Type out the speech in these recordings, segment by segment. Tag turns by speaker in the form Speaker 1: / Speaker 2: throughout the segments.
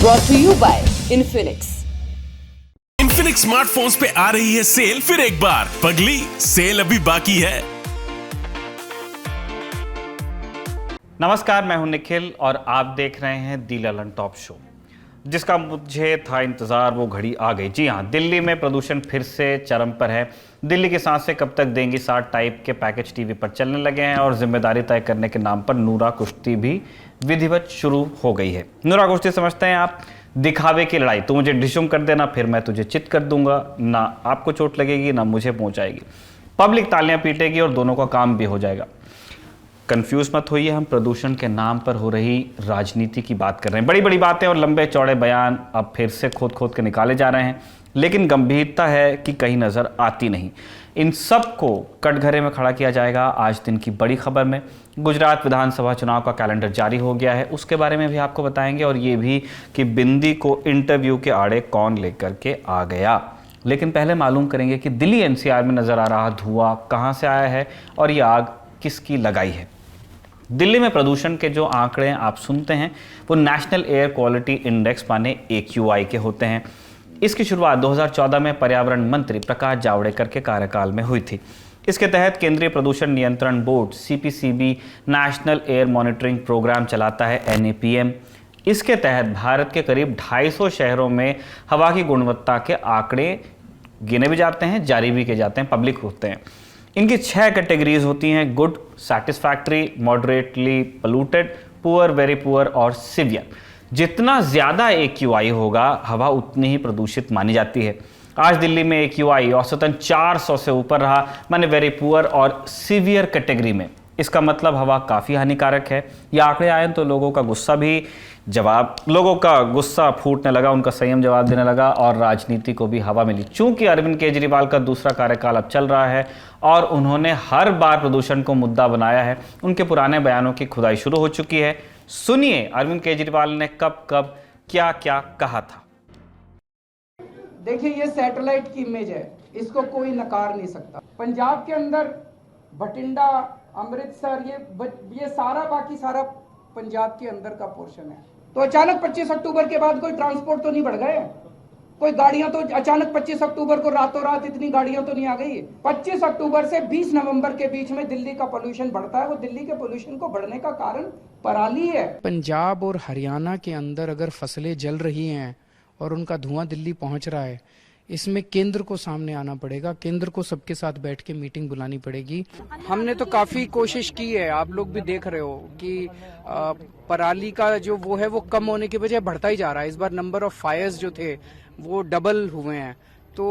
Speaker 1: brought to you by Infinix.
Speaker 2: Infinix smartphones पे आ रही है सेल फिर एक बार। पगली, सेल अभी बाकी है।
Speaker 3: नमस्कार, मैं हूं निखिल और आप देख रहे हैं दी ललन टॉप शो। जिसका मुझे था इंतजार वो घड़ी आ गई। जी हां, दिल्ली में प्रदूषण फिर से चरम पर है। दिल्ली की सांसें कब तक देंगी 60 टाइप के पैकेज टीवी पर चलने लगे हैं और जिम्मेदारी तय करने के नाम पर नूरा कुश्ती भी विधिवत शुरू हो गई है। नूरा कुश्ती समझते हैं आप, दिखावे की लड़ाई। तू मुझे डिशुम कर देना, फिर मैं तुझे चित कर दूंगा। ना आपको चोट लगेगी ना मुझे पहुंचाएगी। पब्लिक तालियां पीटेगी और दोनों का काम भी हो जाएगा। कंफ्यूज मत होइए, हम प्रदूषण के नाम पर हो रही राजनीति की बात कर रहे हैं। बड़ी बड़ी बातें और लंबे चौड़े बयान अब फिर से खोद खोद के निकाले जा रहे हैं, लेकिन गंभीरता है कि कहीं नजर आती नहीं। इन सब को कटघरे में खड़ा किया जाएगा आज दिन की बड़ी खबर में। गुजरात विधानसभा चुनाव का कैलेंडर जारी हो गया है, उसके बारे में भी आपको बताएंगे, और ये भी कि बिंदी को इंटरव्यू के आड़े कौन लेकर के आ गया। लेकिन पहले मालूम करेंगे कि दिल्ली एनसीआर में नजर आ रहा धुआं कहां से आया है और ये आग किसकी लगाई है। दिल्ली में प्रदूषण के जो आंकड़े आप सुनते हैं वो नेशनल एयर क्वालिटी इंडेक्स माने AQI के होते हैं। इसकी शुरुआत 2014 में पर्यावरण मंत्री प्रकाश जावड़ेकर के कार्यकाल में हुई थी। इसके तहत केंद्रीय प्रदूषण नियंत्रण board CPCB national air monitoring programme चलाता है NAPM। इसके तहत भारत के करीब 250 शहरों में हवा की गुणवत्ता के आंकड़े गिने भी जाते हैं, जारी भी किए जाते हैं, पब्लिक होते हैं। इनकी 6 कैटेगरीज होती हैं: good, satisfactory, moderately polluted, poor, very poor और सिवियर। जितना ज़्यादा AQI होगा हवा उतनी ही प्रदूषित मानी जाती है। आज दिल्ली में AQI औसतन 400 से ऊपर रहा, माने वेरी पुअर और सिवियर कैटेगरी में। इसका मतलब हवा काफ़ी हानिकारक है। ये आंकड़े आए तो लोगों का गुस्सा फूटने लगा, उनका संयम जवाब देने लगा और राजनीति को भी हवा मिली। चूंकि अरविंद केजरीवाल का दूसरा कार्यकाल अब चल रहा है और उन्होंने हर बार प्रदूषण को मुद्दा बनाया है, उनके पुराने बयानों की खुदाई शुरू हो चुकी है। सुनिए अरविंद केजरीवाल ने कब कब क्या क्या कहा था।
Speaker 4: देखिए, ये सैटेलाइट की इमेज है, इसको कोई नकार नहीं सकता। पंजाब के अंदर भटिंडा, अमृतसर, ये सारा बाकी सारा पंजाब के अंदर का पोर्शन है। तो अचानक 25 अक्टूबर के बाद कोई ट्रांसपोर्ट तो नहीं बढ़ गए, कोई गाड़ियां तो अचानक 25 अक्टूबर को रातों रात इतनी गाड़ियां तो नहीं आ गई। 25 अक्टूबर से 20 नवंबर के बीच में दिल्ली का पोल्यूशन बढ़ता है। वो दिल्ली के पोल्यूशन को बढ़ने का कारण पराली है।
Speaker 5: पंजाब और हरियाणा के अंदर अगर फसलें जल रही हैं और उनका धुआं दिल्ली पहुंच रहा है, इसमें केंद्र को सामने आना पड़ेगा। केंद्र को सबके साथ बैठ के मीटिंग बुलानी पड़ेगी। हमने तो काफी कोशिश की है, आप लोग भी देख रहे हो कि पराली का जो वो है वो कम होने की बजाय बढ़ता ही जा रहा है। इस बार नंबर ऑफ फायर्स जो थे वो डबल हुए हैं। तो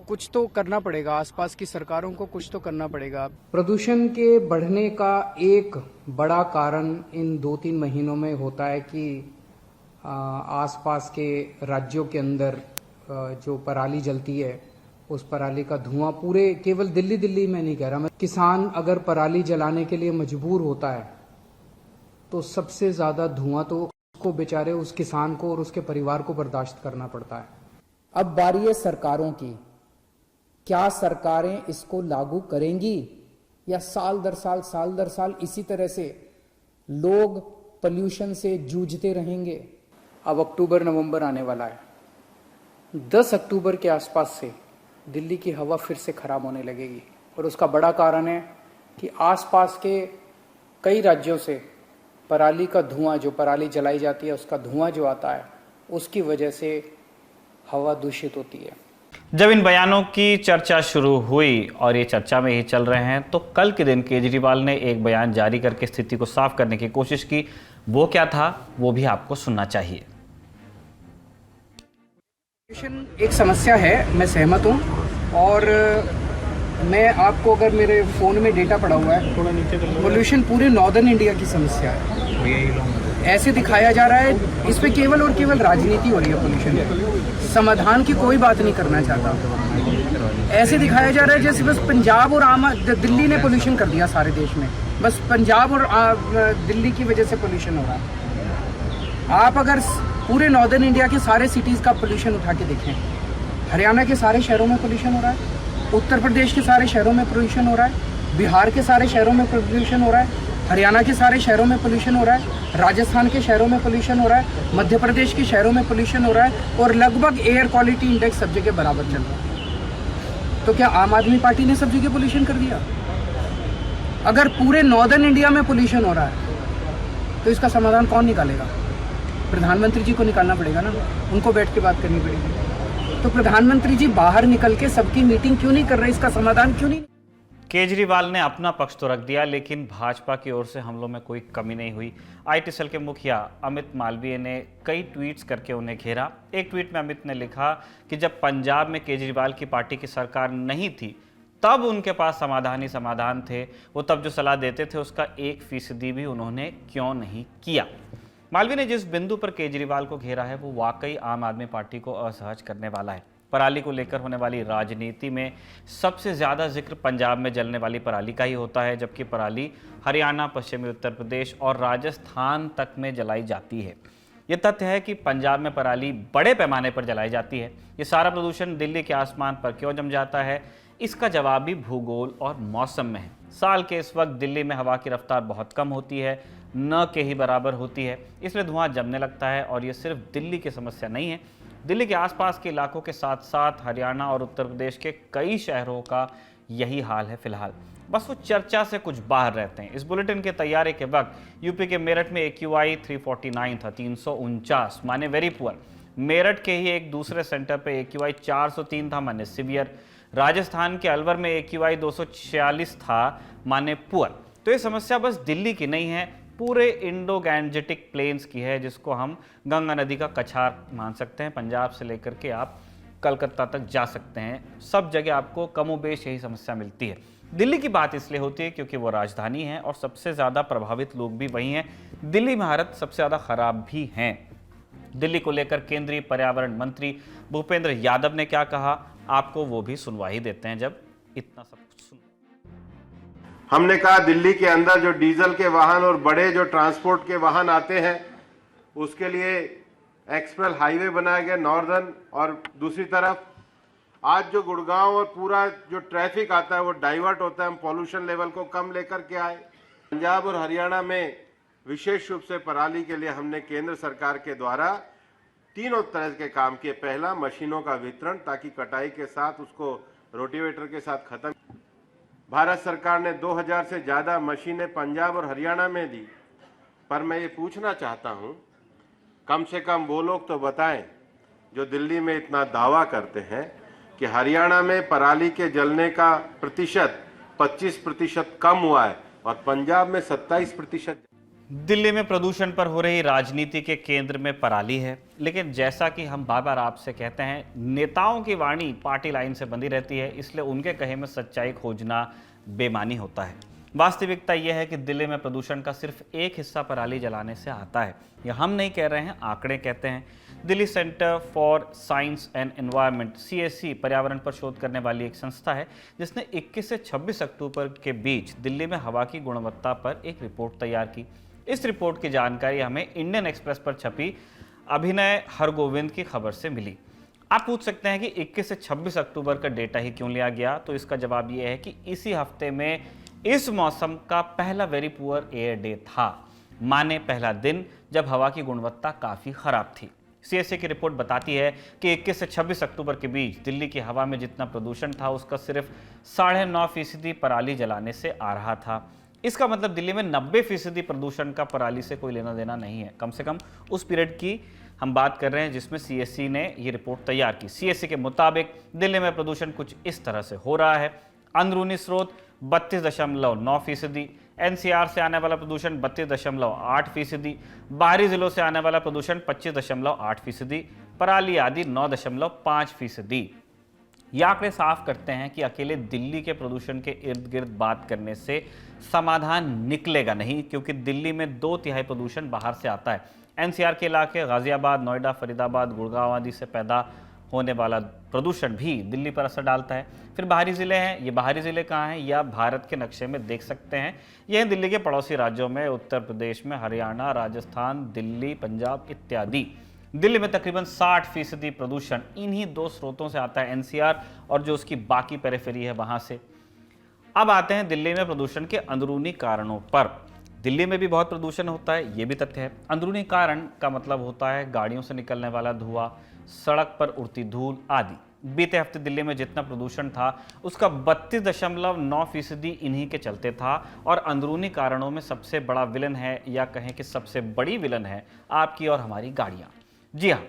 Speaker 5: कुछ तो करना पड़ेगा, आसपास की सरकारों को कुछ तो करना पड़ेगा। प्रदूषण के बढ़ने का एक बड़ा कारण इन 2-3 महीनों में होता है कि आसपास के राज्यों के अंदर जो पराली जलती है, उस पराली का धुआं पूरे केवल दिल्ली में नहीं कह रहा मैं, किसान अगर पराली जलाने के लिए मजबूर होता है तो सबसे ज्यादा धुआं तो उसको बेचारे उस किसान को और उसके परिवार को बर्दाश्त करना पड़ता है। अब बारी है सरकारों की। क्या सरकारें इसको लागू करेंगी या साल दर साल इसी तरह से लोग पोल्यूशन से जूझते रहेंगे? अब अक्टूबर नवंबर आने वाला है। 10 अक्टूबर के आसपास से दिल्ली की हवा फिर से खराब होने लगेगी और उसका बड़ा कारण है कि आसपास के कई राज्यों से पराली का धुआं, जो पराली जलाई जाती है उसका धुआं जो आता है, उसकी वजह से हवा दूषित होती है।
Speaker 3: जब इन बयानों की चर्चा शुरू हुई और ये चर्चा में ही चल रहे हैं तो कल के दिन केजरीवाल ने एक बयान जारी करके स्थिति को साफ करने की कोशिश की। वो क्या था वो भी आपको सुनना चाहिए।
Speaker 5: एक समस्या है, मैं सहमत हूँ, और मैं आपको अगर मेरे फ़ोन में डेटा पड़ा हुआ है, पोल्यूशन पूरे नॉर्दर्न इंडिया की समस्या है। ऐसे दिखाया जा रहा है, इस पे केवल और केवल राजनीति हो रही है। पोल्यूशन समाधान की कोई बात नहीं करना चाहता। ऐसे दिखाया जा रहा है जैसे बस पंजाब और दिल्ली ने पोल्यूशन कर दिया सारे देश में, बस पंजाब और दिल्ली की वजह से पोल्यूशन हो रहा है। आप अगर पूरे नॉर्दर्न इंडिया के सारे सिटीज़ का पोल्यूशन उठा के देखें, हरियाणा के सारे शहरों में पोल्यूशन हो रहा है, उत्तर प्रदेश के सारे शहरों में पोल्यूशन हो रहा है, बिहार के सारे शहरों में पोल्यूशन हो रहा है,
Speaker 4: हरियाणा के सारे शहरों में पोल्यूशन हो रहा है, राजस्थान के शहरों में पोल्यूशन हो रहा है, मध्य प्रदेश के शहरों में पोल्यूशन हो रहा है और लगभग एयर क्वालिटी इंडेक्स सब जगह बराबर चल रहा है। तो क्या आम आदमी पार्टी ने सब जगह पोल्यूशन कर दिया? अगर पूरे नॉर्दर्न इंडिया में पोल्यूशन हो रहा है तो इसका समाधान कौन निकालेगा? प्रधानमंत्री जी को निकालना पड़ेगा ना, उनको बैठ के बात करनी पड़ेगी। तो प्रधानमंत्री जी बाहर निकल के सबकी मीटिंग क्यों नहीं कर रहे? इसका समाधान क्यों नहीं?
Speaker 3: केजरीवाल ने अपना पक्ष तो रख दिया, लेकिन भाजपा की ओर से हमलों में कोई कमी नहीं हुई। आईटी सेल के मुखिया अमित मालवीय ने कई ट्वीट्स करके उन्हें घेरा। एक ट्वीट में अमित ने लिखा कि जब पंजाब में केजरीवाल की पार्टी की सरकार नहीं थी तब उनके पास समाधान ही समाधान थे। वो तब जो सलाह देते थे उसका 1% भी उन्होंने क्यों नहीं किया। मालवीय ने जिस बिंदु पर केजरीवाल को घेरा है वो वाकई आम आदमी पार्टी को असहज करने वाला है। पराली को लेकर होने वाली राजनीति में सबसे ज़्यादा जिक्र पंजाब में जलने वाली पराली का ही होता है, जबकि पराली हरियाणा, पश्चिमी उत्तर प्रदेश और राजस्थान तक में जलाई जाती है। ये तथ्य है कि पंजाब में पराली बड़े पैमाने पर जलाई जाती है। ये सारा प्रदूषण दिल्ली के आसमान पर क्यों जम जाता है? इसका जवाब भी भूगोल और मौसम में है। साल के इस वक्त दिल्ली में हवा की रफ्तार बहुत कम होती है, न के ही बराबर होती है, इसलिए धुआं जमने लगता है। और ये सिर्फ दिल्ली की समस्या नहीं है, दिल्ली के आसपास के इलाकों के साथ साथ हरियाणा और उत्तर प्रदेश के कई शहरों का यही हाल है फिलहाल। बस वो चर्चा से कुछ बाहर रहते हैं। इस बुलेटिन के तैयारी के वक्त यूपी के मेरठ में AQI 349 था, 349 माने वेरी पुअर। मेरठ के ही एक दूसरे सेंटर पे AQI 403 था, माने सिवियर। राजस्थान के अलवर में AQI 246 था, माने पुअर। तो ये समस्या बस दिल्ली की नहीं है, पूरे इंडो गैंजेटिक प्लेन्स की है, जिसको हम गंगा नदी का कछार मान सकते हैं। पंजाब से लेकर के आप कलकत्ता तक जा सकते हैं, सब जगह आपको कमोबेश यही समस्या मिलती है। दिल्ली की बात इसलिए होती है क्योंकि वो राजधानी है और सबसे ज़्यादा प्रभावित लोग भी वही हैं। दिल्ली में हालत सबसे ज़्यादा खराब भी हैं। दिल्ली को लेकर केंद्रीय पर्यावरण मंत्री भूपेंद्र यादव ने क्या कहा, आपको वो भी सुनवा ही देते हैं जब इतना सब कुछ सुन।
Speaker 6: हमने कहा दिल्ली के अंदर जो डीजल के वाहन और बड़े जो ट्रांसपोर्ट के वाहन आते हैं उसके लिए एक्सप्रेस हाईवे बनाया गया नॉर्दर्न, और दूसरी तरफ आज जो गुड़गांव और पूरा जो ट्रैफिक आता है वो डाइवर्ट होता है। हम पॉल्यूशन लेवल को कम लेकर के आए। पंजाब और हरियाणा में विशेष रूप से पराली के लिए हमने केंद्र सरकार के द्वारा तीनों तरह के काम किए। पहला, मशीनों का वितरण ताकि कटाई के साथ उसको रोटिवेटर के साथ खत्म। भारत सरकार ने 2000 से ज्यादा मशीनें पंजाब और हरियाणा में दी। पर मैं ये पूछना चाहता हूं, कम से कम वो लोग तो बताएं जो दिल्ली में इतना दावा करते हैं कि हरियाणा में पराली के जलने का प्रतिशत 25% कम हुआ है और पंजाब में 27%।
Speaker 3: दिल्ली में प्रदूषण पर हो रही राजनीति के केंद्र में पराली है, लेकिन जैसा कि हम बार बार आपसे कहते हैं, नेताओं की वाणी पार्टी लाइन से बंधी रहती है, इसलिए उनके कहे में सच्चाई खोजना बेमानी होता है। वास्तविकता यह है कि दिल्ली में प्रदूषण का सिर्फ एक हिस्सा पराली जलाने से आता है। यह हम नहीं कह रहे हैं, आंकड़े कहते हैं। Delhi centre for science and environment CSE पर्यावरण पर शोध करने वाली एक संस्था है, जिसने 21 से 26 अक्टूबर के बीच दिल्ली में हवा की गुणवत्ता पर एक रिपोर्ट तैयार की। इस रिपोर्ट की जानकारी हमें इंडियन एक्सप्रेस पर छपी अभिनय हरगोविंद की खबर से मिली। आप पूछ सकते हैं कि 21 से 26 अक्टूबर का डेटा ही क्यों लिया गया, तो इसका जवाब यह है कि इसी हफ्ते में इस मौसम का पहला वेरी पुअर एयर डे था, माने पहला दिन जब हवा की गुणवत्ता काफ़ी खराब थी। CSE की रिपोर्ट बताती है कि 21 से 26 अक्टूबर के बीच दिल्ली की हवा में जितना प्रदूषण था उसका सिर्फ 9.5% पराली जलाने से आ रहा था। इसका मतलब दिल्ली में 90% प्रदूषण का पराली से कोई लेना देना नहीं है। कम से कम उस पीरियड की हम बात कर रहे हैं जिसमें CSE ने ये रिपोर्ट तैयार की। CSE के मुताबिक दिल्ली में प्रदूषण कुछ इस तरह से हो रहा है। अंदरूनी स्रोत 32.9%, NCR से आने वाला प्रदूषण 32.8%, बाहरी जिलों से आने वाला प्रदूषण 25.8%, पराली आदि 9.5%। ये आंकड़े साफ करते हैं कि अकेले दिल्ली के प्रदूषण के इर्द गिर्द बात करने से समाधान निकलेगा नहीं, क्योंकि दिल्ली में 2/3 प्रदूषण बाहर से आता है। NCR के इलाके गाजियाबाद, नोएडा, फरीदाबाद, गुड़गांव आदि से पैदा होने वाला प्रदूषण भी दिल्ली पर असर डालता है। फिर बाहरी ज़िले हैं, ये बाहरी ज़िले कहाँ हैं या भारत के नक्शे में देख सकते हैं। यह दिल्ली के पड़ोसी राज्यों में उत्तर प्रदेश में, हरियाणा, राजस्थान, दिल्ली, पंजाब इत्यादि। दिल्ली में तकरीबन 60% प्रदूषण इन्हीं दो स्रोतों से आता है, NCR और जो उसकी बाकी पेरिफेरी है वहाँ से। अब आते हैं दिल्ली में प्रदूषण के अंदरूनी कारणों पर। दिल्ली में भी बहुत प्रदूषण होता है, ये भी तथ्य है। अंदरूनी कारण का मतलब होता है गाड़ियों से निकलने वाला धुआं, सड़क पर उड़ती धूल आदि। बीते हफ्ते दिल्ली में जितना प्रदूषण था उसका 32.9% इन्हीं के चलते था। और अंदरूनी कारणों में सबसे बड़ा विलन है, या कहें कि सबसे बड़ी विलन है, आपकी और हमारी गाड़ियां। जी हाँ,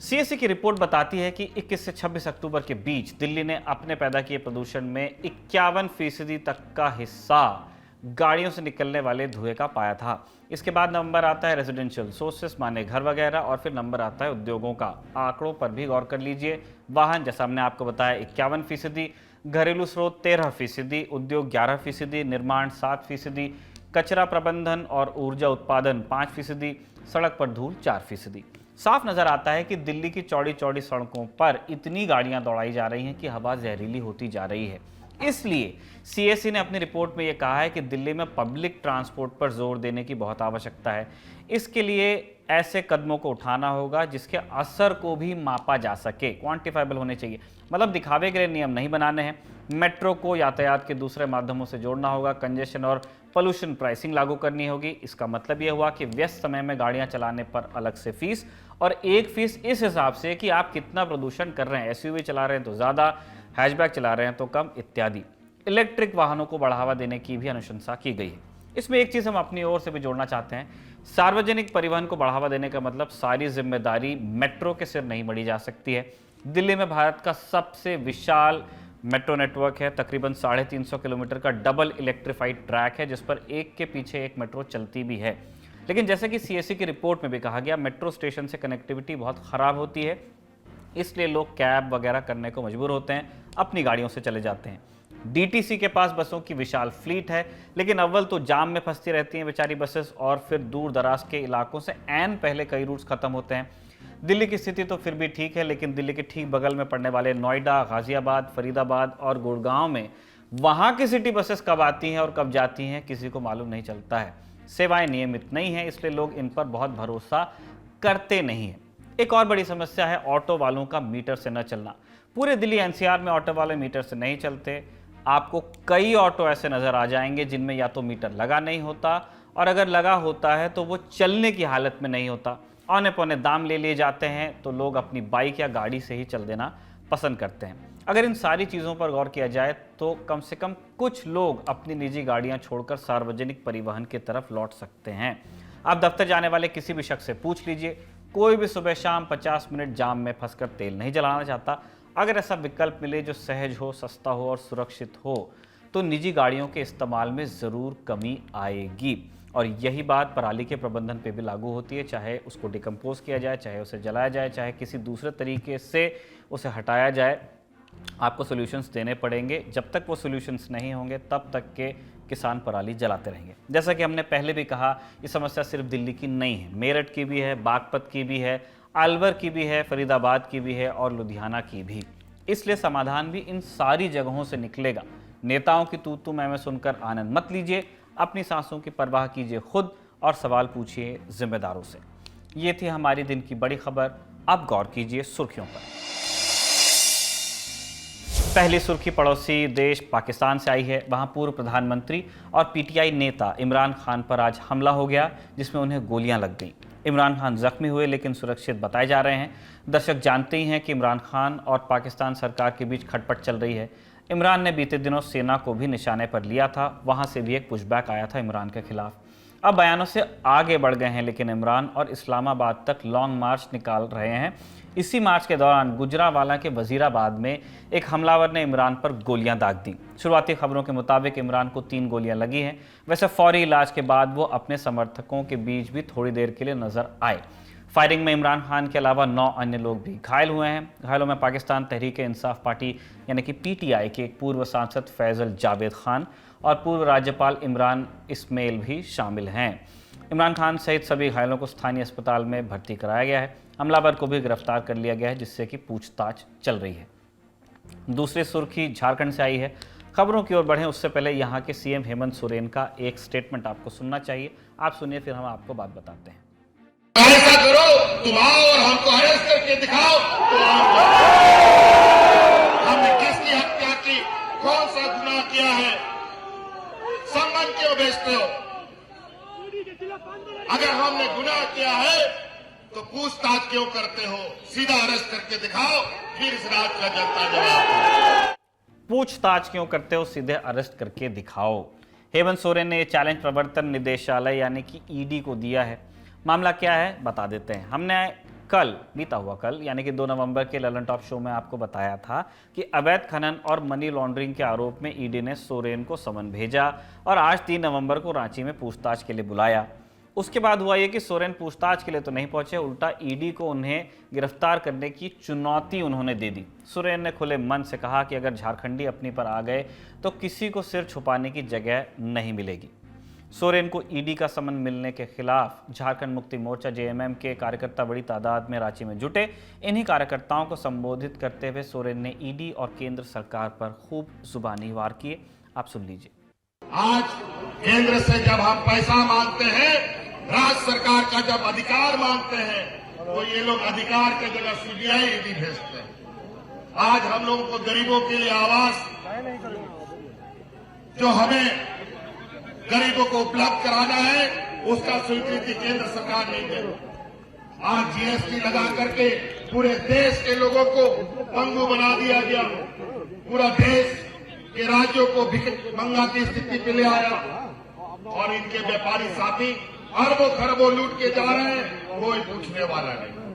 Speaker 3: CSE की रिपोर्ट बताती है कि 21 से 26 अक्टूबर के बीच दिल्ली ने अपने पैदा किए प्रदूषण में 51% तक का हिस्सा गाड़ियों से निकलने वाले धुएं का पाया था। इसके बाद नंबर आता है रेजिडेंशियल सोर्सेस माने घर वगैरह, और फिर नंबर आता है उद्योगों का। आंकड़ों पर भी गौर कर लीजिए। वाहन, जैसा हमने आपको बताया, 51%, घरेलू स्रोत 13%, उद्योग 11%, निर्माण 7%, कचरा प्रबंधन और ऊर्जा उत्पादन 5%, सड़क पर धूल 4%। साफ नजर आता है कि दिल्ली की चौड़ी चौड़ी सड़कों पर इतनी गाड़ियां दौड़ाई जा रही हैं कि हवा जहरीली होती जा रही है। इसलिए CSE ने अपनी रिपोर्ट में यह कहा है कि दिल्ली में पब्लिक ट्रांसपोर्ट पर जोर देने की बहुत आवश्यकता है। इसके लिए ऐसे कदमों को उठाना होगा जिसके असर को भी मापा जा सके, क्वांटिफाइबल होने चाहिए। मतलब दिखावे के लिए नियम नहीं बनाने हैं। मेट्रो को यातायात के दूसरे माध्यमों से जोड़ना होगा, कंजेशन और पोल्यूशन प्राइसिंग लागू करनी होगी। इसका मतलब यह हुआ कि व्यस्त समय में गाड़ियां चलाने पर अलग से फीस, और एक फीस इस हिसाब से कि आप कितना प्रदूषण कर रहे हैं। SUV चला रहे हैं तो ज़्यादा, हैचबैक चला रहे हैं तो कम, इत्यादि। इलेक्ट्रिक वाहनों को बढ़ावा देने की भी अनुशंसा की गई है। इसमें एक चीज़ हम अपनी ओर से भी जोड़ना चाहते हैं। सार्वजनिक परिवहन को बढ़ावा देने का मतलब सारी जिम्मेदारी मेट्रो के सिर नहीं मढ़ी जा सकती है। दिल्ली में भारत का सबसे विशाल मेट्रो नेटवर्क है। तकरीबन 350 किलोमीटर का डबल इलेक्ट्रीफाइड ट्रैक है, जिस पर एक के पीछे एक मेट्रो चलती भी है। लेकिन जैसे कि CSE की रिपोर्ट में भी कहा गया, मेट्रो स्टेशन से कनेक्टिविटी बहुत ख़राब होती है, इसलिए लोग कैब वगैरह करने को मजबूर होते हैं, अपनी गाड़ियों से चले जाते हैं। DTC के पास बसों की विशाल फ्लीट है, लेकिन अव्वल तो जाम में फंसती रहती हैं बेचारी बसेस, और फिर दूर दराज के इलाकों से ऐन पहले कई रूट्स खत्म होते हैं। दिल्ली की स्थिति तो फिर भी ठीक है, लेकिन दिल्ली के ठीक बगल में पड़ने वाले नोएडा, गाजियाबाद, फरीदाबाद और गुड़गांव में वहाँ की सिटी बसेस कब आती हैं और कब जाती हैं किसी को मालूम नहीं चलता है। सेवाएं नियमित नहीं हैं, इसलिए लोग इन पर बहुत भरोसा करते नहीं हैं। एक और बड़ी समस्या है ऑटो वालों का मीटर से न चलना। पूरे दिल्ली NCR में ऑटो वाले मीटर से नहीं चलते। आपको कई ऑटो ऐसे नज़र आ जाएंगे जिनमें या तो मीटर लगा नहीं होता, और अगर लगा होता है तो वो चलने की हालत में नहीं होता। औने पौने दाम ले लिए जाते हैं तो लोग अपनी बाइक या गाड़ी से ही चल देना पसंद करते हैं। अगर इन सारी चीज़ों पर गौर किया जाए तो कम से कम कुछ लोग अपनी निजी गाड़ियां छोड़कर सार्वजनिक परिवहन की तरफ लौट सकते हैं। आप दफ्तर जाने वाले किसी भी शख्स से पूछ लीजिए, कोई भी सुबह शाम 50 मिनट जाम में फंसकर तेल नहीं जलाना चाहता। अगर ऐसा विकल्प मिले जो सहज हो, सस्ता हो और सुरक्षित हो, तो निजी गाड़ियों के इस्तेमाल में ज़रूर कमी आएगी। और यही बात पराली के प्रबंधन पे भी लागू होती है, चाहे उसको डिकम्पोज किया जाए, चाहे उसे जलाया जाए, चाहे किसी दूसरे तरीके से उसे हटाया जाए। आपको सॉल्यूशंस देने पड़ेंगे। जब तक वो सॉल्यूशंस नहीं होंगे तब तक के किसान पराली जलाते रहेंगे। जैसा कि हमने पहले भी कहा, ये समस्या सिर्फ दिल्ली की नहीं है, मेरठ की भी है, बागपत की भी है, अलवर की भी है, फरीदाबाद की भी है और लुधियाना की भी। इसलिए समाधान भी इन सारी जगहों से निकलेगा। नेताओं की तू तू मैं सुनकर आनंद मत लीजिए, अपनी सांसों की परवाह कीजिए खुद और सवाल पूछिए जिम्मेदारों से। ये थी हमारी दिन की बड़ी खबर। अब गौर कीजिए सुर्खियों पर। पहली सुर्खी पड़ोसी देश पाकिस्तान से आई है। वहां पूर्व प्रधानमंत्री और PTI नेता इमरान खान पर आज हमला हो गया, जिसमें उन्हें गोलियां लग गईं। इमरान खान जख्मी हुए लेकिन सुरक्षित बताए जा रहे हैं। दर्शक जानते ही हैं कि इमरान खान और पाकिस्तान सरकार के बीच खटपट चल रही है। इमरान ने बीते दिनों सेना को भी निशाने पर लिया था, वहां से भी एक पुशबैक आया था इमरान के खिलाफ। अब बयानों से आगे बढ़ गए हैं, लेकिन इमरान और इस्लामाबाद तक लॉन्ग मार्च निकाल रहे हैं। इसी मार्च के दौरान गुजरांवाला के वजीराबाद में एक हमलावर ने इमरान पर गोलियां दाग दी। शुरुआती खबरों के मुताबिक इमरान को 3 गोलियां लगी हैं। वैसे फौरी इलाज के बाद वो अपने समर्थकों के बीच भी थोड़ी देर के लिए नजर आए। फायरिंग में इमरान खान के अलावा 9 अन्य लोग भी घायल हुए हैं। घायलों में पाकिस्तान तहरीक इंसाफ पार्टी यानी कि PTI के एक पूर्व सांसद फैजल जावेद खान और पूर्व राज्यपाल इमरान इस्माइल भी शामिल हैं। इमरान खान सहित सभी घायलों को स्थानीय अस्पताल में भर्ती कराया गया है। हमलावर को भी गिरफ्तार कर लिया गया है, जिससे कि पूछताछ चल रही है। दूसरी सुर्खी झारखंड से आई है। खबरों की ओर बढ़ें उससे पहले यहाँ के CM हेमंत सोरेन का एक स्टेटमेंट आपको सुनना चाहिए। आप सुनिए, फिर हम आपको बात बताते हैं।
Speaker 7: ऐसा करो, तुम आओ और हमको अरेस्ट करके दिखाओ तो हमने किसकी हत्या की, कौन सा गुनाह किया है, संबंध क्यों बेचते हो? अगर हमने गुनाह किया है तो पूछताछ क्यों करते हो? सीधा अरेस्ट करके दिखाओ, फिर इस राज का जनता जवाब देगी।
Speaker 3: पूछताछ क्यों करते हो, सीधे अरेस्ट करके दिखाओ। हेमंत सोरेन ने ये चैलेंज प्रवर्तन निदेशालय यानी कि ईडी को दिया है। मामला क्या है बता देते हैं। हमने बीता हुआ कल यानी कि 2 नवंबर के ललन टॉप शो में आपको बताया था कि अवैध खनन और मनी लॉन्ड्रिंग के आरोप में ईडी ने सोरेन को समन भेजा और आज 3 नवंबर को रांची में पूछताछ के लिए बुलाया। उसके बाद हुआ ये कि सोरेन पूछताछ के लिए तो नहीं पहुंचे, उल्टा ईडी को उन्हें गिरफ्तार करने की चुनौती उन्होंने दे दी। सोरेन ने खुले मन से कहा कि अगर झारखंडी अपनी पर आ गए तो किसी को सिर छुपाने की जगह नहीं मिलेगी। सोरेन को ईडी का समन मिलने के खिलाफ झारखंड मुक्ति मोर्चा जेएमएम के कार्यकर्ता बड़ी तादाद में रांची में जुटे। इन्हीं कार्यकर्ताओं को संबोधित करते हुए सोरेन ने ईडी और केंद्र सरकार पर खूब जुबानी वार किए। आप सुन लीजिए।
Speaker 7: आज केंद्र से जब हम पैसा मांगते हैं, राज्य सरकार का जब अधिकार मांगते हैं, तो ये लोग अधिकार की जगह सीबीआई ईडी भेजते हैं। आज हम लोगों को गरीबों के लिए आवास जो हमें गरीबों को उपलब्ध कराना है, उसका स्वीकृति केंद्र सरकार नहीं दे रही। आज जीएसटी लगा करके पूरे देश के लोगों को पंगु बना दिया गया। पूरा देश के राज्यों को भिखमंगा की स्थिति पे ले आया और इनके व्यापारी साथी अरबों खरबों लूट के जा रहे हैं, कोई पूछने वाला नहीं।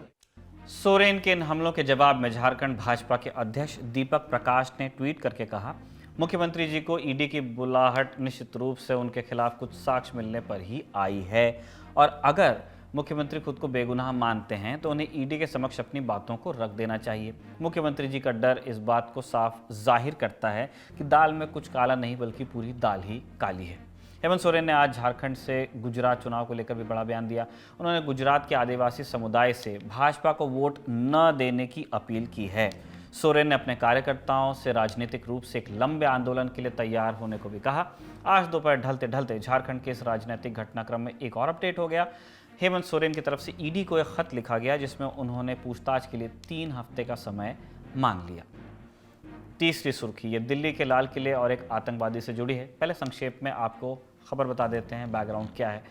Speaker 3: सोरेन के इन हमलों के जवाब में झारखंड भाजपा के अध्यक्ष दीपक प्रकाश ने ट्वीट करके कहा, मुख्यमंत्री जी को ईडी की बुलाहट निश्चित रूप से उनके खिलाफ कुछ साक्ष्य मिलने पर ही आई है और अगर मुख्यमंत्री खुद को बेगुनाह मानते हैं तो उन्हें ईडी के समक्ष अपनी बातों को रख देना चाहिए। मुख्यमंत्री जी का डर इस बात को साफ जाहिर करता है कि दाल में कुछ काला नहीं बल्कि पूरी दाल ही काली है। हेमंत सोरेन ने आज झारखंड से गुजरात चुनाव को लेकर भी बड़ा बयान दिया। उन्होंने गुजरात के आदिवासी समुदाय से भाजपा को वोट न देने की अपील की है। सोरेन ने अपने कार्यकर्ताओं से राजनीतिक रूप से एक लंबे आंदोलन के लिए तैयार होने को भी कहा। आज दोपहर ढलते ढलते झारखंड के इस राजनीतिक घटनाक्रम में एक और अपडेट हो गया। हेमंत सोरेन की तरफ से ईडी को एक खत लिखा गया जिसमें उन्होंने पूछताछ के लिए 3 हफ्ते का समय मांग लिया। तीसरी सुर्खी ये दिल्ली के लाल किले और एक आतंकवादी से जुड़ी है। पहले संक्षेप में आपको खबर बता देते हैं, बैकग्राउंड क्या है।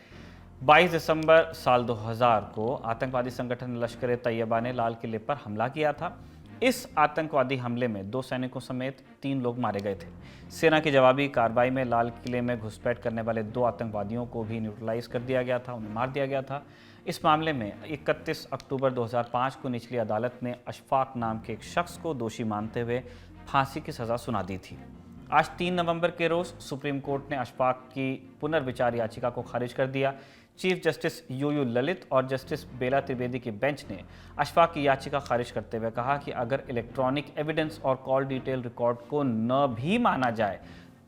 Speaker 3: 22 दिसंबर साल 2000 को आतंकवादी संगठन लश्कर तैयबा ने लाल किले पर हमला किया था। इस आतंकवादी हमले में 2 सैनिकों समेत 3 लोग मारे गए थे। सेना की जवाबी कार्रवाई में लाल किले में घुसपैठ करने वाले 2 आतंकवादियों को भी न्यूट्रलाइज कर दिया गया था, उन्हें मार दिया गया था। इस मामले में 31 अक्टूबर 2005 को निचली अदालत ने अशफाक नाम के एक शख्स को दोषी मानते हुए फांसी की सज़ा सुना दी थी। आज 3 नवंबर के रोज़ सुप्रीम कोर्ट ने अशफाक की पुनर्विचार याचिका को खारिज कर दिया। चीफ जस्टिस यूयू ललित और जस्टिस बेला त्रिवेदी की बेंच ने अशफाक की याचिका खारिज करते हुए कहा कि अगर इलेक्ट्रॉनिक एविडेंस और कॉल डिटेल रिकॉर्ड को न भी माना जाए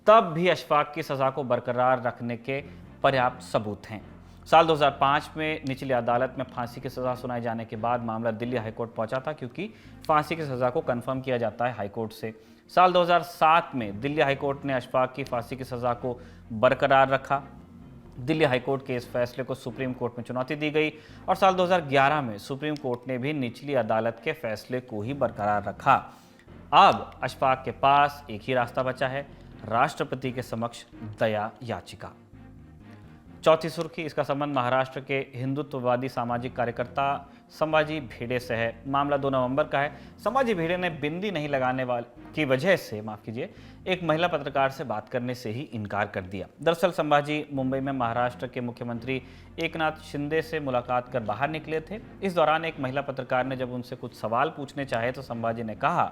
Speaker 3: तब भी अशफाक की सज़ा को बरकरार रखने के पर्याप्त सबूत हैं। साल 2005 में निचली अदालत में फांसी की सज़ा सुनाए जाने के बाद मामला दिल्ली हाईकोर्ट पहुंचा था, क्योंकि फांसी की सज़ा को कंफर्म किया जाता है हाईकोर्ट से। साल 2007 में दिल्ली हाईकोर्ट ने अशफाक की फांसी की सज़ा को बरकरार रखा। दिल्ली हाईकोर्ट के इस फैसले को सुप्रीम कोर्ट में चुनौती दी गई और साल 2011 में सुप्रीम कोर्ट ने भी निचली अदालत के फैसले को ही बरकरार रखा। अब अशफाक के पास एक ही रास्ता बचा है, राष्ट्रपति के समक्ष दया याचिका। चौथी सुर्खी, इसका संबंध महाराष्ट्र के हिंदुत्ववादी सामाजिक कार्यकर्ता संभाजी भिड़े से है। मामला 2 नवंबर का है। संभाजी भिड़े ने बिंदी नहीं लगाने वाले की वजह से एक महिला पत्रकार से बात करने से ही इनकार कर दिया। दरअसल संभाजी मुंबई में महाराष्ट्र के मुख्यमंत्री एकनाथ शिंदे से मुलाकात कर बाहर निकले थे। इस दौरान एक महिला पत्रकार ने जब उनसे कुछ सवाल पूछने चाहे तो संभाजी ने कहा,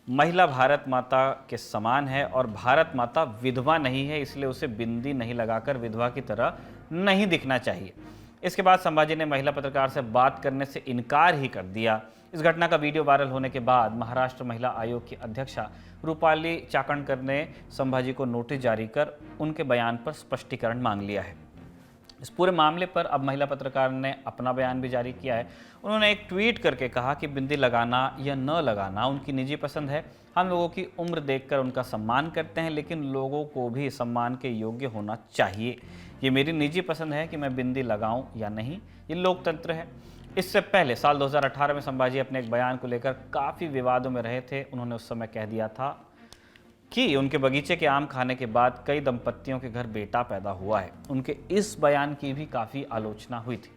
Speaker 3: महिला भारत माता के समान है और भारत माता विधवा नहीं है, इसलिए उसे बिंदी नहीं लगाकर विधवा की तरह नहीं दिखना चाहिए। इसके बाद संभाजी ने महिला पत्रकार से बात करने से इनकार ही कर दिया। इस घटना का वीडियो वायरल होने के बाद महाराष्ट्र महिला आयोग की अध्यक्षा रूपाली चाकणकर ने संभाजी को नोटिस जारी कर उनके बयान पर स्पष्टीकरण मांग लिया है। इस पूरे मामले पर अब महिला पत्रकार ने अपना बयान भी जारी किया है। उन्होंने एक ट्वीट करके कहा कि बिंदी लगाना या न लगाना उनकी निजी पसंद है। हम लोगों की उम्र देखकर उनका सम्मान करते हैं, लेकिन लोगों को भी सम्मान के योग्य होना चाहिए। ये मेरी निजी पसंद है कि मैं बिंदी लगाऊं या नहीं, ये लोकतंत्र है। इससे पहले साल 2018 में संभाजी अपने एक बयान को लेकर काफ़ी विवादों में रहे थे। उन्होंने उस समय कह दिया था, कि उनके बगीचे के आम खाने के बाद कई दंपतियों के घर बेटा पैदा हुआ है। उनके इस बयान की भी काफ़ी आलोचना हुई थी।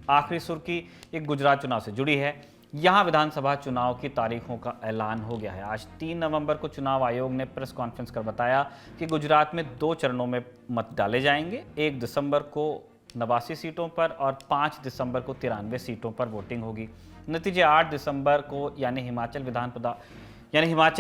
Speaker 3: आखिरी सुर्खी एक गुजरात चुनाव से जुड़ी है। यहां विधानसभा चुनाव की तारीखों का ऐलान हो गया है। आज 3 नवंबर को चुनाव आयोग ने प्रेस कॉन्फ्रेंस कर बताया कि गुजरात में 2 चरणों में मत डाले जाएंगे। 1 दिसंबर को 89 सीटों पर और 5 दिसंबर को 93 सीटों पर वोटिंग होगी। नतीजे 8 दिसंबर को यानी हिमाचल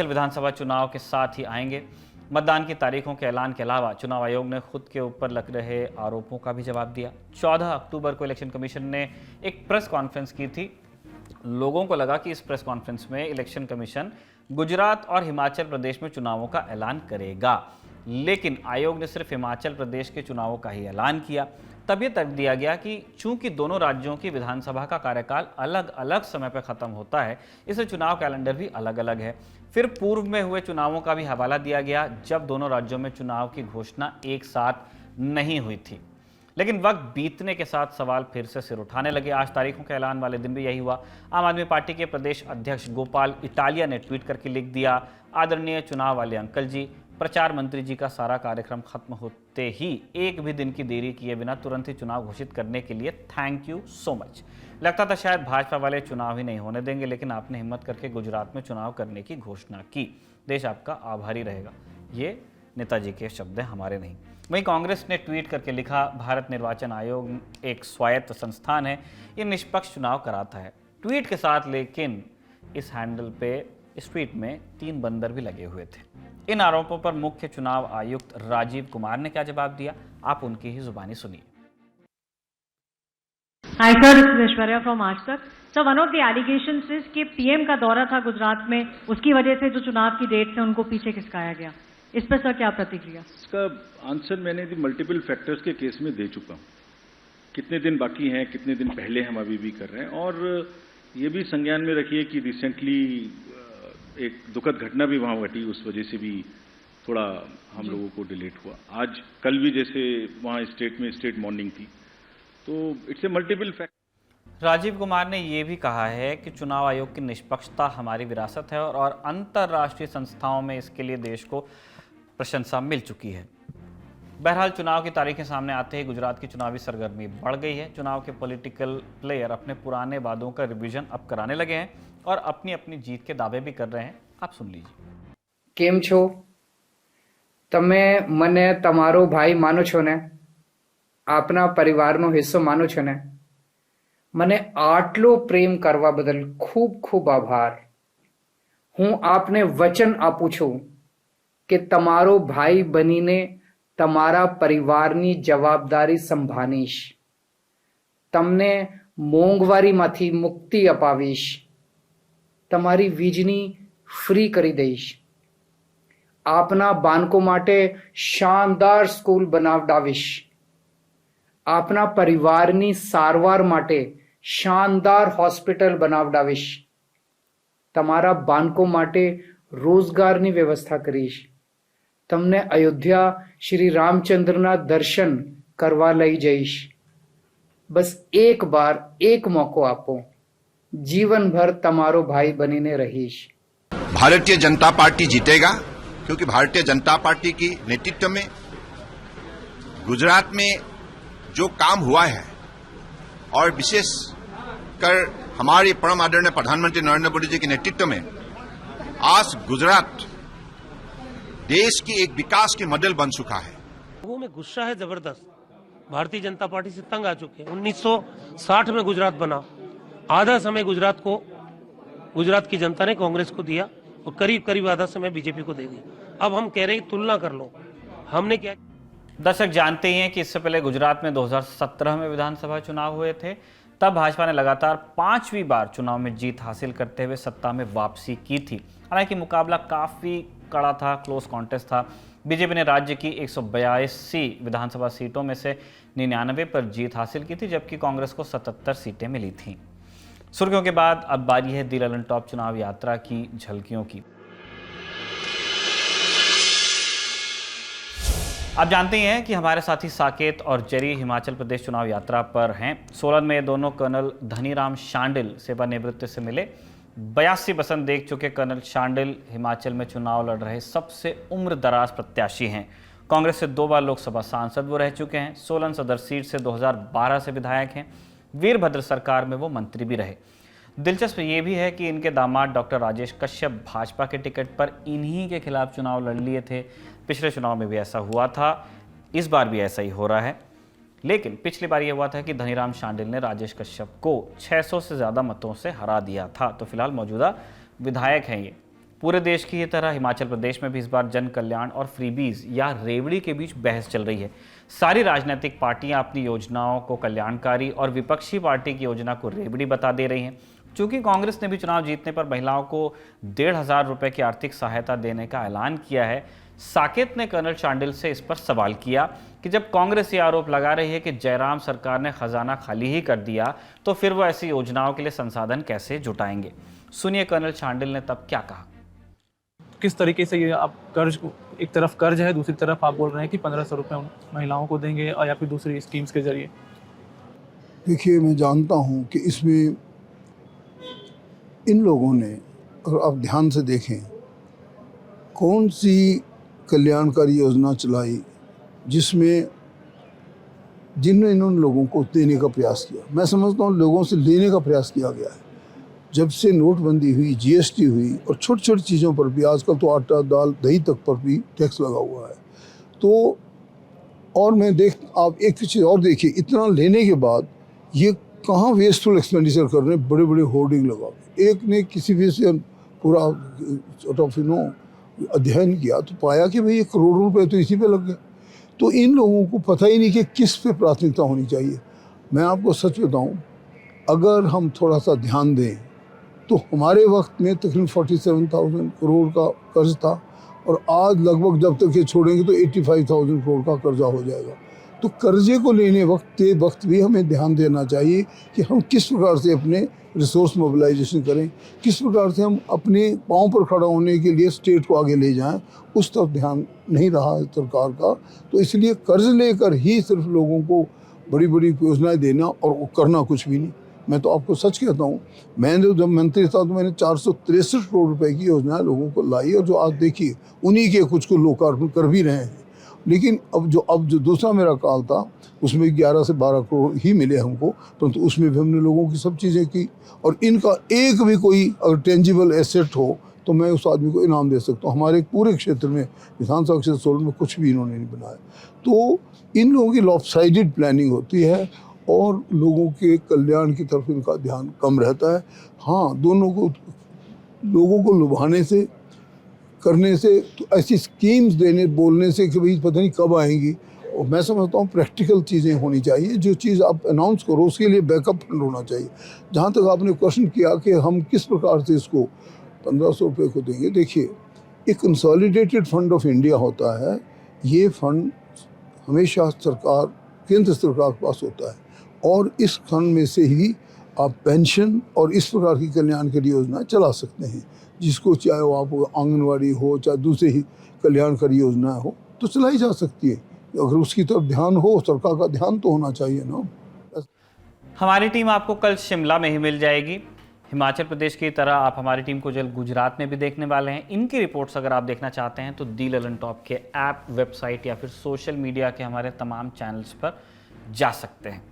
Speaker 3: विधानसभा चुनाव के साथ ही आएंगे। मतदान की तारीखों के ऐलान के अलावा चुनाव आयोग ने खुद के ऊपर लग रहे आरोपों का भी जवाब दिया। 14 अक्टूबर को इलेक्शन कमीशन ने एक प्रेस कॉन्फ्रेंस की थी। लोगों को लगा कि इस प्रेस कॉन्फ्रेंस में इलेक्शन कमीशन गुजरात और हिमाचल प्रदेश में चुनावों का ऐलान करेगा, लेकिन आयोग ने सिर्फ हिमाचल प्रदेश के चुनावों का ही ऐलान किया। तब यह तर्क दिया गया कि चूंकि दोनों राज्यों की विधानसभा का कार्यकाल अलग अलग समय पर खत्म होता है, इसलिए चुनाव कैलेंडर भी अलग अलग है। फिर पूर्व में हुए चुनावों का भी हवाला दिया गया जब दोनों राज्यों में चुनाव की घोषणा एक साथ नहीं हुई थी। लेकिन वक्त बीतने के साथ सवाल फिर से सिर उठाने लगे। आज तारीखों के ऐलान वाले दिन भी यही हुआ। आम आदमी पार्टी के प्रदेश अध्यक्ष गोपाल इटालिया ने ट्वीट करके लिख दिया, आदरणीय चुनाव वाले अंकल जी, प्रचार मंत्री जी का सारा कार्यक्रम खत्म होते ही एक भी दिन की देरी किए बिना तुरंत ही चुनाव घोषित करने के लिए थैंक यू सो मच। लगता था शायद भाजपा वाले चुनाव ही नहीं होने देंगे, लेकिन आपने हिम्मत करके गुजरात में चुनाव करने की घोषणा की। देश आपका आभारी रहेगा। ये नेताजी के शब्द हैं, हमारे नहीं। वहीं कांग्रेस ने ट्वीट करके लिखा, भारत निर्वाचन आयोग एक स्वायत्त संस्थान है, ये निष्पक्ष चुनाव कराता है। ट्वीट के साथ लेकिन इस हैंडल पे इस ट्वीट में 3 बंदर भी लगे हुए थे। इन आरोपों पर मुख्य चुनाव आयुक्त राजीव कुमार ने क्या जवाब दिया, आप उनकी ही जुबानी सुनिए।
Speaker 8: Hi sir, this is Aishwarya from आज तक। So one of the allegations is कि पीएम का दौरा था गुजरात में, उसकी वजह से जो चुनाव की डेट थे उनको पीछे खिसकाया गया। इस पर सर क्या प्रतिक्रिया?
Speaker 9: इसका आंसर मैंने मल्टीपल फैक्टर्स के केस में दे चुका हूं। कितने दिन बाकी हैं, कितने दिन पहले हम अभी भी कर रहे हैं, और ये भी संज्ञान में रखिए कि रिसेंटली एक दुखद घटना भी वहां घटी, उस वजह से भी थोड़ा हम लोगों को डिलेट हुआ। आज कल भी जैसे वहां स्टेट मॉर्निंग थी, तो it's a multiple factor.
Speaker 3: Rajiv Kumar ने यह भी कहा है कि चुनाव आयोग की निष्पक्षता हमारी विरासत है और अंतर्राष्ट्रीय संस्थाओं में इसके लिए देश को प्रशंसा मिल चुकी है। बहरहाल चुनाव की तारीखें सामने आते ही गुजरात की चुनावी सरगर्मी बढ़ गई है। चुनाव के पॉलिटिकल प्लेयर अपने पुराने वादों का रिवीजन अब कराने लगे हैं और अपनी अपनी जीत के दावे भी कर रहे हैं। आप सुन लीजिए।
Speaker 5: केम छो? तमे मने तमारो भाई मानो छो ने? आपना परिवारनो हिस्सो मानो छो ने? મને આટલો પ્રેમ કરવા બદલ ખૂબ ખૂબ આભાર। હું આપને વચન આપું છું કે તમારો ભાઈ બનીને તમારા પરિવારની જવાબદારી સંભાળીશ, તમને મોંઘવારીમાંથી મુક્તિ અપાવીશ, તમારી વીજળી ફ્રી કરી દઈશ, આપના બાળકો માટે શાનદાર સ્કૂલ બનાવડાવીશ, આપના પરિવારની સારવાર માટે શાનદાર હોસ્પિટલ બનાવડાવીશ, તમારા બાળકો માટે રોજગારની વ્યવસ્થા કરીશ, તમને અયોધ્યા શ્રી રામચંદ્રના દર્શન કરવા લઈ જઈશ। બસ એક બાર એક મોકો આપો, जीवन भर तमारो भाई बनीने रहीश।
Speaker 10: भारतीय जनता पार्टी जीतेगा क्योंकि भारतीय जनता पार्टी की नेतृत्व में गुजरात में जो काम हुआ है और विशेष कर हमारे परम आदरणीय प्रधानमंत्री नरेंद्र मोदी जी के नेतृत्व में आज गुजरात देश की एक विकास की मॉडल बन चुका है।
Speaker 11: लोगों में गुस्सा है जबरदस्त। भारतीय जनता पार्टी से तंग आ चुके हैं। 1960 में गुजरात बना, आधा समय गुजरात की जनता ने कांग्रेस को दिया और करीब करीब आधा समय बीजेपी को दे दिया। अब हम कह रहे हैं तुलना कर लो, हमने क्या।
Speaker 3: दर्शक जानते हैं कि इससे पहले गुजरात में 2017 में विधानसभा चुनाव हुए थे। तब भाजपा ने लगातार 5वीं बार चुनाव में जीत हासिल करते हुए सत्ता में वापसी की थी। हालांकि मुकाबला काफी कड़ा था, क्लोज कॉन्टेस्ट था। बीजेपी ने राज्य की 182 विधानसभा सीटों में से 99 पर जीत हासिल की थी, जबकि कांग्रेस को 77 सीटें मिली थीं। सुर्खियों के बाद अब बारी है दी ललन टॉप चुनाव यात्रा की झलकियों की। आप जानते हैं कि हमारे साथी साकेत और जेरी हिमाचल प्रदेश चुनाव यात्रा पर हैं। सोलन में दोनों कर्नल धनीराम शांडिल सेवानिवृत्ति से मिले। 82 बसंत देख चुके कर्नल शांडिल हिमाचल में चुनाव लड़ रहे सबसे उम्र दराज प्रत्याशी हैं। कांग्रेस से 2 बार लोकसभा सांसद वो रह चुके हैं। सोलन सदर सीट से 2012 से विधायक हैं। वीरभद्र सरकार में वो मंत्री भी रहे। दिलचस्प ये भी है कि इनके दामाद डॉक्टर राजेश कश्यप भाजपा के टिकट पर इन्हीं के खिलाफ चुनाव लड़ लिए थे। पिछले चुनाव में भी ऐसा हुआ था, इस बार भी ऐसा ही हो रहा है। लेकिन पिछली बार यह हुआ था कि धनीराम शांडिल ने राजेश कश्यप को 600 से ज़्यादा मतों से हरा दिया था। तो फिलहाल मौजूदा विधायक हैं ये। पूरे देश की तरह हिमाचल प्रदेश में भी इस बार जन कल्याण और फ्रीबीज या रेवड़ी के बीच बहस चल रही है। सारी राजनीतिक पार्टियां अपनी योजनाओं को कल्याणकारी और विपक्षी पार्टी की योजना को रेवड़ी बता दे रही हैं। चूंकि कांग्रेस ने भी चुनाव जीतने पर महिलाओं को 1,500 रुपए की आर्थिक सहायता देने का ऐलान किया है, साकेत ने कर्नल शांडिल से इस पर सवाल किया कि जब कांग्रेस ये आरोप लगा रही है कि जयराम सरकार ने खजाना खाली ही कर दिया, तो फिर वो ऐसी योजनाओं के लिए संसाधन कैसे जुटाएंगे। सुनिए कर्नल शांडिल ने तब क्या कहा।
Speaker 12: किस तरीके से ये आप कर्ज, एक तरफ कर्ज है, दूसरी तरफ आप बोल रहे हैं कि 1,500 रुपये महिलाओं को देंगे और या फिर दूसरी स्कीम्स के जरिए।
Speaker 13: देखिए, मैं जानता हूँ कि इसमें इन लोगों ने, अगर आप ध्यान से देखें, कौन सी कल्याणकारी योजना चलाई जिसमें इन्होंने लोगों को देने का प्रयास किया। मैं समझता हूँ लोगों से लेने का प्रयास किया गया है। जब से नोटबंदी हुई, जीएसटी हुई और छोटी छोटी चीज़ों पर भी, आजकल तो आटा दाल दही तक पर भी टैक्स लगा हुआ है। तो और आप एक चीज़ और देखिए, इतना लेने के बाद ये कहाँ वेस्टफुल एक्सपेंडिचर कर रहे हैं, बड़े बड़े होर्डिंग लगा। एक ने किसी भी से पूरा अध्ययन किया तो पाया कि भाई 1 करोड़ रुपए तो इसी पे लग गए। तो इन लोगों को पता ही नहीं कि किस पे प्राथमिकता होनी चाहिए। मैं आपको सच बताऊं, अगर हम थोड़ा सा ध्यान दें तो हमारे वक्त में तकरीबन 47,000 करोड़ का कर्ज था और आज लगभग जब तक ये छोड़ेंगे तो 85,000 करोड़ का कर्जा हो जाएगा। तो कर्जे को लेने वक्त भी हमें ध्यान देना चाहिए कि हम किस प्रकार से अपने रिसोर्स मोबिलाइजेशन करें, किस प्रकार से हम अपने पाँव पर खड़ा होने के लिए स्टेट को आगे ले जाएं। उस तरफ ध्यान नहीं रहा है सरकार का। तो इसलिए कर्ज लेकर ही सिर्फ लोगों को बड़ी बड़ी योजनाएं देना और करना कुछ भी नहीं। मैं तो आपको सच कहता हूँ, मैंने जब मंत्री था तो मैंने 463 करोड़ रुपए की योजनाएं लोगों को लाई और जो आज देखिए उन्हीं के कुछ को लोकार्पण कर भी रहे हैं। लेकिन अब जो दूसरा मेरा काल था उसमें 11 से 12 करोड़ ही मिले हमको, परंतु उसमें भी हमने लोगों की सब चीज़ें की। और इनका एक भी कोई अगर टेंजिबल एसेट हो तो मैं उस आदमी को इनाम दे सकता हूँ। हमारे पूरे क्षेत्र में, विधानसभा क्षेत्र सोलन में, कुछ भी इन्होंने नहीं बनाया। तो इन लोगों की लॉपसाइडेड प्लानिंग होती है और लोगों के कल्याण की तरफ इनका ध्यान कम रहता है। हाँ, लोगों को लुभाने से, करने से, तो ऐसी स्कीम्स देने बोलने से कि भाई पता नहीं कब आएंगी। और मैं समझता हूँ प्रैक्टिकल चीज़ें होनी चाहिए। जो चीज़ आप अनाउंस करो उसके लिए बैकअप फंड होना चाहिए। जहाँ तक आपने क्वेश्चन किया कि हम किस प्रकार से इसको 1,500 रुपये को देंगे, देखिए, एक कंसोलिडेटेड फंड ऑफ इंडिया होता है। ये फंड हमेशा केंद्र सरकार के पास होता है और इस फंड में से ही आप पेंशन और इस प्रकार की कल्याणकारी योजना चला सकते हैं, जिसको चाहे वो आप आंगनवाड़ी हो, चाहे दूसरी ही कल्याणकारी योजना हो, तो चलाई जा सकती है। अगर उसकी तरफ ध्यान हो, सरकार का ध्यान तो होना चाहिए ना।
Speaker 3: हमारी टीम आपको कल शिमला में ही मिल जाएगी। हिमाचल प्रदेश की तरह आप हमारी टीम को जल्द गुजरात में भी देखने वाले हैं। इनकी रिपोर्ट्स अगर आप देखना चाहते हैं तो दी ललन टॉप के ऐप, वेबसाइट या फिर सोशल मीडिया के हमारे तमाम चैनल्स पर जा सकते हैं।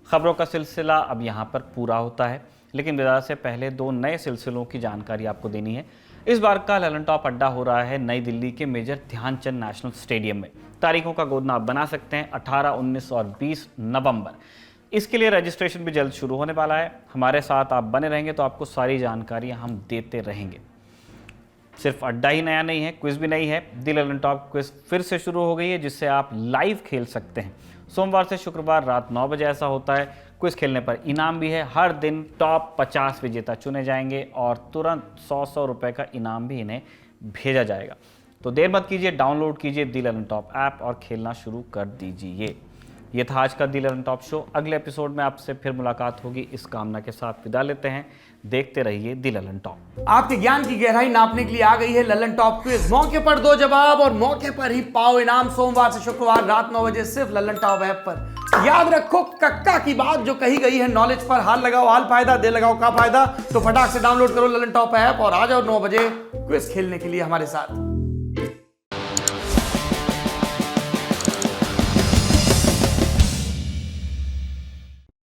Speaker 3: खबरों का सिलसिला अब यहाँ पर पूरा होता है, लेकिन विदा से पहले 2 नए सिलसिलों की जानकारी आपको देनी है। इस बार का ललन टॉप अड्डा हो रहा है नई दिल्ली के मेजर ध्यानचंद नेशनल स्टेडियम में। तारीखों का गोदना आप बना सकते हैं 18, 19 और 20 नवंबर। इसके लिए रजिस्ट्रेशन भी जल्द शुरू होने वाला है। हमारे साथ आप बने रहेंगे तो आपको सारी जानकारियां हम देते रहेंगे। सिर्फ अड्डा ही नया नहीं है, क्विज भी नई है। दी ललन टॉप क्विज फिर से शुरू हो गई है, जिससे आप लाइव खेल सकते हैं। सोमवार से शुक्रवार रात 9 बजे ऐसा होता है। क्विज खेलने पर इनाम भी है। हर दिन टॉप 50 विजेता चुने जाएंगे और तुरंत 100 रुपए का इनाम भी इन्हें भेजा जाएगा। तो देर मत कीजिए, डाउनलोड कीजिए दी ललन टॉप ऐप और खेलना शुरू कर दीजिए। ये था आज का दी ललन टॉप शो। अगले एपिसोड में आपसे फिर मुलाकात होगी, इस कामना के साथ विदा लेते हैं। देखते रहिए दी ललन टॉप।
Speaker 14: आपके ज्ञान की गहराई नापने के लिए आ गई है ललन टॉप क्विज। मौके पर 2 जवाब और मौके पर ही पाओ इनाम। सोमवार से शुक्रवार रात 9 बजे सिर्फ ललन टॉप ऐप पर। याद रखो कक्का की बात जो कही गई है नॉलेज पर हाल लगाओ हाल फायदा दे लगाओ का फायदा। तो फटाक से डाउनलोड करो ललन टॉप ऐप और आ जाओ 9 बजे क्विज खेलने के लिए हमारे साथ।